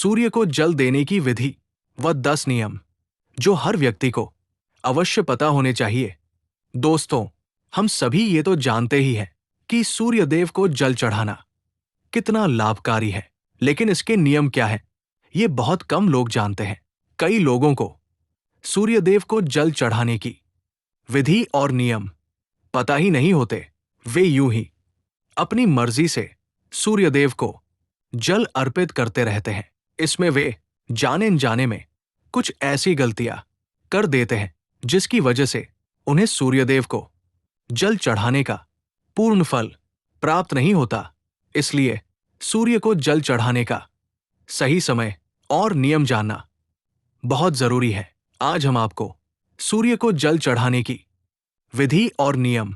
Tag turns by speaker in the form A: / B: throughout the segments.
A: सूर्य को जल देने की विधि व 10 नियम जो हर व्यक्ति को अवश्य पता होने चाहिए। दोस्तों, हम सभी ये तो जानते ही हैं कि सूर्यदेव को जल चढ़ाना कितना लाभकारी है, लेकिन इसके नियम क्या हैं, ये बहुत कम लोग जानते हैं। कई लोगों को सूर्यदेव को जल चढ़ाने की विधि और नियम पता ही नहीं होते। वे यूं ही अपनी मर्जी से सूर्यदेव को जल अर्पित करते रहते हैं। इसमें वे जाने अनजाने में कुछ ऐसी गलतियां कर देते हैं जिसकी वजह से उन्हें सूर्यदेव को जल चढ़ाने का पूर्ण फल प्राप्त नहीं होता। इसलिए सूर्य को जल चढ़ाने का सही समय और नियम जानना बहुत जरूरी है। आज हम आपको सूर्य को जल चढ़ाने की विधि और नियम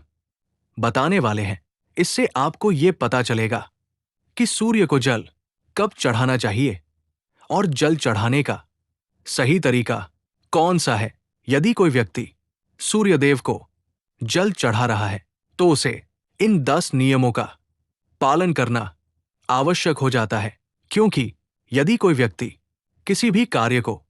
A: बताने वाले हैं। इससे आपको ये पता चलेगा कि सूर्य को जल कब चढ़ाना चाहिए और जल चढ़ाने का सही तरीका कौन सा है। यदि कोई व्यक्ति सूर्यदेव को जल चढ़ा रहा है तो उसे इन 10 नियमों का पालन करना आवश्यक हो जाता है, क्योंकि यदि कोई व्यक्ति किसी भी कार्य को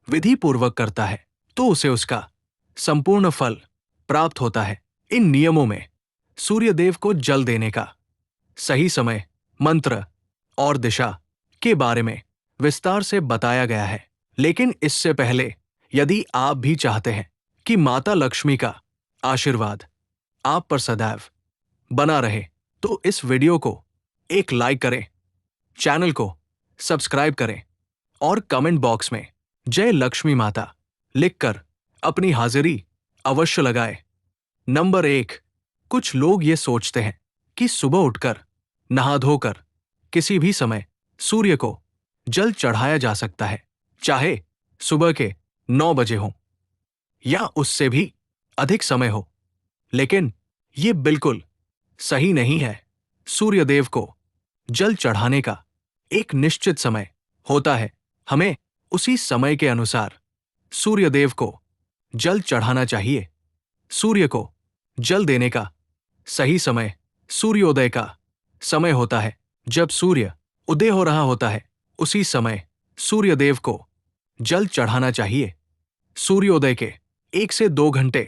A: विधि पूर्वक करता है तो उसे उसका संपूर्ण फल प्राप्त होता है। इन नियमों में सूर्यदेव को जल देने का सही समय, मंत्र और दिशा के बारे में विस्तार से बताया गया है। लेकिन इससे पहले यदि आप भी चाहते हैं कि माता लक्ष्मी का आशीर्वाद आप पर सदैव बना रहे तो इस वीडियो को एक लाइक करें, चैनल को सब्सक्राइब करें और कमेंट बॉक्स में जय लक्ष्मी माता लिखकर अपनी हाजिरी अवश्य लगाएं। नंबर 1, कुछ लोग ये सोचते हैं कि सुबह उठकर नहा धोकर किसी भी समय सूर्य को जल चढ़ाया जा सकता है, चाहे सुबह के 9 बजे हो या उससे भी अधिक समय हो। लेकिन ये बिल्कुल सही नहीं है। सूर्यदेव को जल चढ़ाने का एक निश्चित समय होता है। हमें उसी समय के अनुसार सूर्यदेव को जल चढ़ाना चाहिए। सूर्य को जल देने का सही समय सूर्योदय का समय होता है। जब सूर्य उदय हो रहा होता है उसी समय सूर्यदेव को जल चढ़ाना चाहिए। सूर्योदय के 1 से 2 घंटे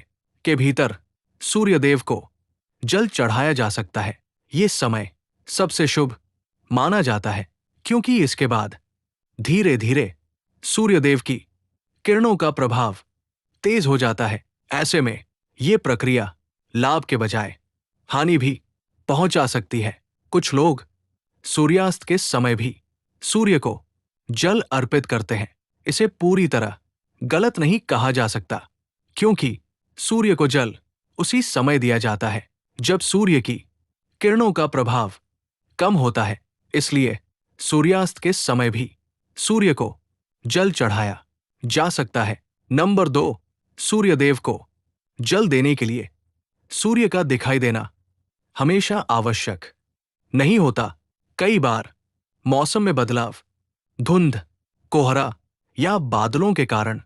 A: के भीतर सूर्यदेव को जल चढ़ाया जा सकता है। ये समय सबसे शुभ माना जाता है, क्योंकि इसके बाद धीरे धीरे सूर्यदेव की किरणों का प्रभाव तेज हो जाता है। ऐसे में ये प्रक्रिया लाभ के बजाय हानि भी पहुंचा सकती है। कुछ लोग सूर्यास्त के समय भी सूर्य को जल अर्पित करते हैं। इसे पूरी तरह गलत नहीं कहा जा सकता, क्योंकि सूर्य को जल उसी समय दिया जाता है जब सूर्य की किरणों का प्रभाव कम होता है। इसलिए सूर्यास्त के समय भी सूर्य को जल चढ़ाया जा सकता है। नंबर 2, सूर्यदेव को जल देने के लिए सूर्य का दिखाई देना हमेशा आवश्यक नहीं होता। कई बार मौसम में बदलाव, धुंध, कोहरा या बादलों के कारण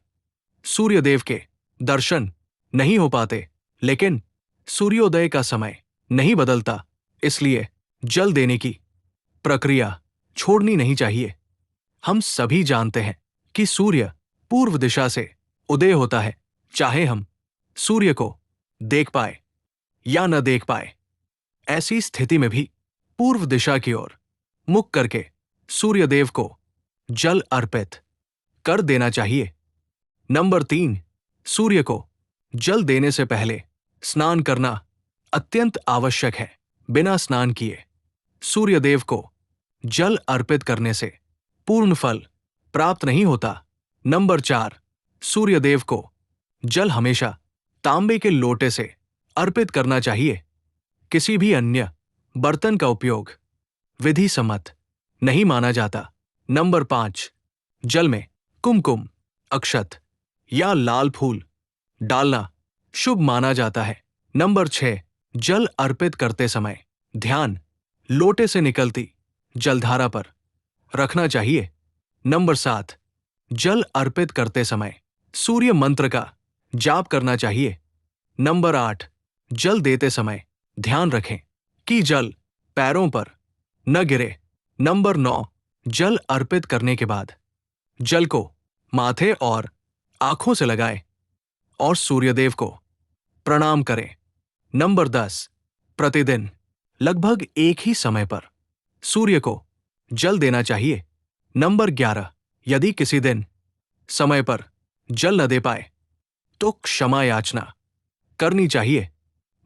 A: सूर्यदेव के दर्शन नहीं हो पाते, लेकिन सूर्योदय का समय नहीं बदलता। इसलिए जल देने की प्रक्रिया छोड़नी नहीं चाहिए। हम सभी जानते हैं कि सूर्य पूर्व दिशा से उदय होता है। चाहे हम सूर्य को देख पाए या न देख पाए, ऐसी स्थिति में भी पूर्व दिशा की ओर मुख करके सूर्यदेव को जल अर्पित कर देना चाहिए। नंबर 3, सूर्य को जल देने से पहले स्नान करना अत्यंत आवश्यक है। बिना स्नान किए सूर्यदेव को जल अर्पित करने से पूर्ण फल प्राप्त नहीं होता। नंबर 4, सूर्यदेव को जल हमेशा तांबे के लोटे से अर्पित करना चाहिए। किसी भी अन्य बर्तन का उपयोग विधि सम्मत नहीं माना जाता। नंबर 5, जल में कुमकुम, अक्षत या लाल फूल डालना शुभ माना जाता है। नंबर 6, जल अर्पित करते समय ध्यान लोटे से निकलती जलधारा पर रखना चाहिए। नंबर 7, जल अर्पित करते समय सूर्य मंत्र का जाप करना चाहिए। नंबर 8, जल देते समय ध्यान रखें कि जल पैरों पर न गिरे। नंबर 9, जल अर्पित करने के बाद जल को माथे और आंखों से लगाएं और सूर्यदेव को प्रणाम करें। नंबर 10, प्रतिदिन लगभग एक ही समय पर सूर्य को जल देना चाहिए। नंबर 11, यदि किसी दिन समय पर जल न दे पाए तो क्षमा याचना करनी चाहिए।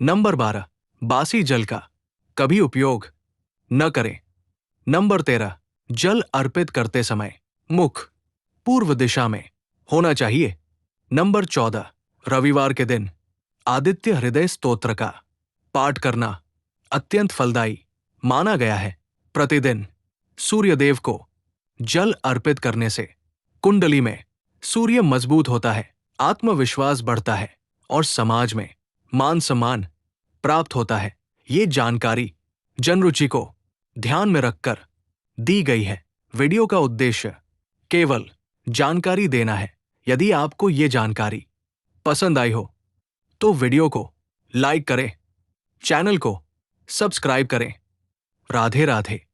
A: नंबर 12, बासी जल का कभी उपयोग न करें। नंबर 13, जल अर्पित करते समय मुख पूर्व दिशा में होना चाहिए। नंबर 14, रविवार के दिन आदित्य हृदय स्तोत्र का पाठ करना अत्यंत फलदायी माना गया है। प्रतिदिन सूर्यदेव को जल अर्पित करने से कुंडली में सूर्य मजबूत होता है, आत्मविश्वास बढ़ता है और समाज में मान सम्मान प्राप्त होता है। ये जानकारी जनरुचि को ध्यान में रखकर दी गई है। वीडियो का उद्देश्य केवल जानकारी देना है। यदि आपको ये जानकारी पसंद आई हो तो वीडियो को लाइक करें, चैनल को सब्सक्राइब करें। राधे राधे।